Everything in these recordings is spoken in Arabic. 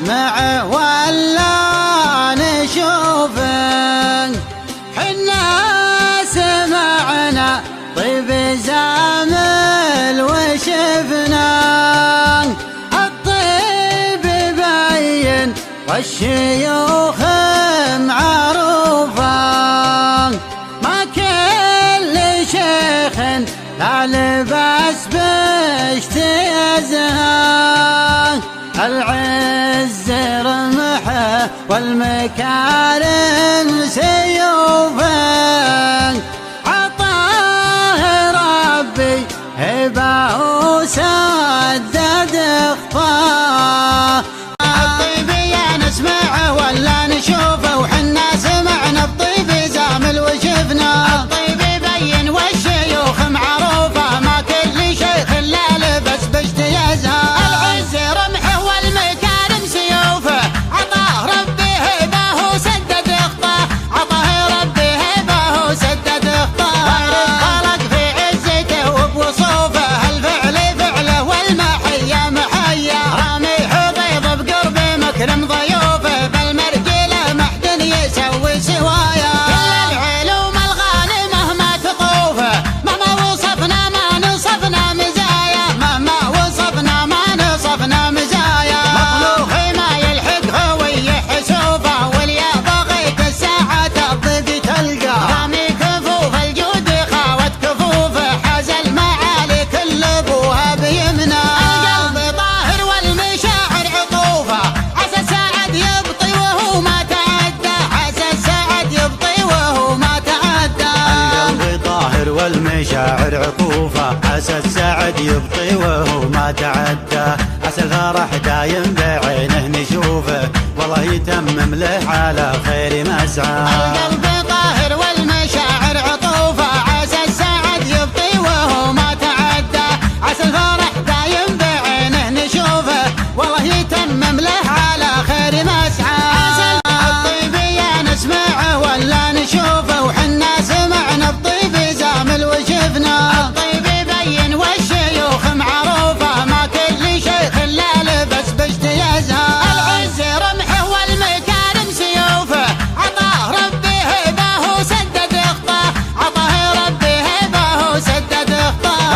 نسمع ولا نشوفه، حنا سمعنا طيب زامل وشفنا، الطيب باين والشيوخ معروفة، ما كل شيخ لا لباس باجتيازها، العز رمحه والمكارم سيوفه، عطاه ربي هبه وسدد اخطاه. الطيب يا نسمعه ولا نشوفه، وحنا سمعنا الطيب زامل وشفنا، الطيب يبين والشيوخ معروفه، ما كل شيخ لا لبس باجتيازها، العز رمحه والمكارم سيوفه، عطاه ربي هبه وسدد اخطاه، عطاه ربي هبه وسدد اخطاه، خلق في عزته وبوصوفه، الفعل فعله والمحيه محيه، رامي حبيض بقرب مكرم ضيوفه، بالمرجله محد يسوي سوايا، كل العلوم الغانمه ما تطوفه، مهما وصفنا ما نصفنا مزايا، مهما وصفنا ما نصفنا مزايا، مخلوقي ما يلحق هوي حسوفه، واليا بغيت الساعة الضيق تلقى، رامي كفوف الجود خاوت كفوفه، حاز المعالي كل ابوها بيمنى، القلب طاهر والمشاعر عطوفه، عسى السعد يبطي وهو ما تعدى، عسى السعد يبطي وهو ما تعدى، القلب طاهر والمشاعر عطوفة، عسى السعد يبطي وهو ما تعدى، عسى الفرح دايم بعينه نشوفه، والله يتمم له على خير مسعى، القلب طاهر والمشاعر عطوفه، عسى السعد يبطي وهو ما تعدى، عسى الفرح دايم بعينه نشوفه، والله يتمم له على خير مسعى، الطيب يا نسمعه ولا نشوفه، وحنا سمعنا الطيب زامل وشفنا، الطيب يبين والشيوخ معروفه، ما كل شيخ لا لبس باجتيازها، العز رمحه والمكارم سيوفه، عطاه ربي هبه وسدد اخطاه، عطاه ربي هبه وسدد اخطاه،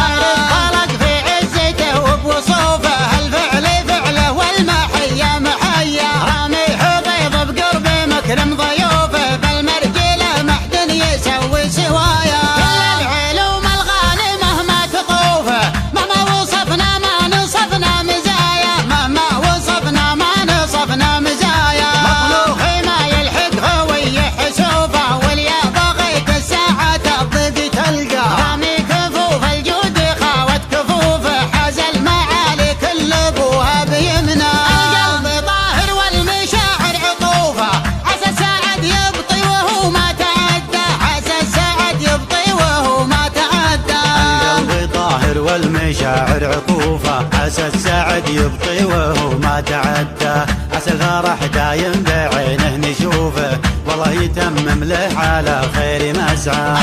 خلق في عزته وبوصوفه، الفعل فعله والمحيه محيه، رامي حبيض بقرب مكرم ضيوفه، بالمرجله محد يسوي سوايا، كل العلوم الغانمه ما تطوفه، مهما وصفنا ما نصفنا مزايا، مهما وصفنا ما نصفنا مزايا، مخلوقي ما يلحق هوي حسوفه، واليا بغيت الساعة الضيق تلقى، رامي كفوف الجود خاوت كفوفه، حاز المعالي كل ابوها بيمنى، القلب طاهر والمشاعر عطوفه، عسى السعد يبطي وهو ما تعدى، عسى السعد يبطي وهو ما تعدى، القلب طاهر والمشاعر عطوفة، عسى السعد يبطي وهو ما تعدى، عسى الفرح دايم بعينه نشوفه، والله يتمم له على خير مسعى.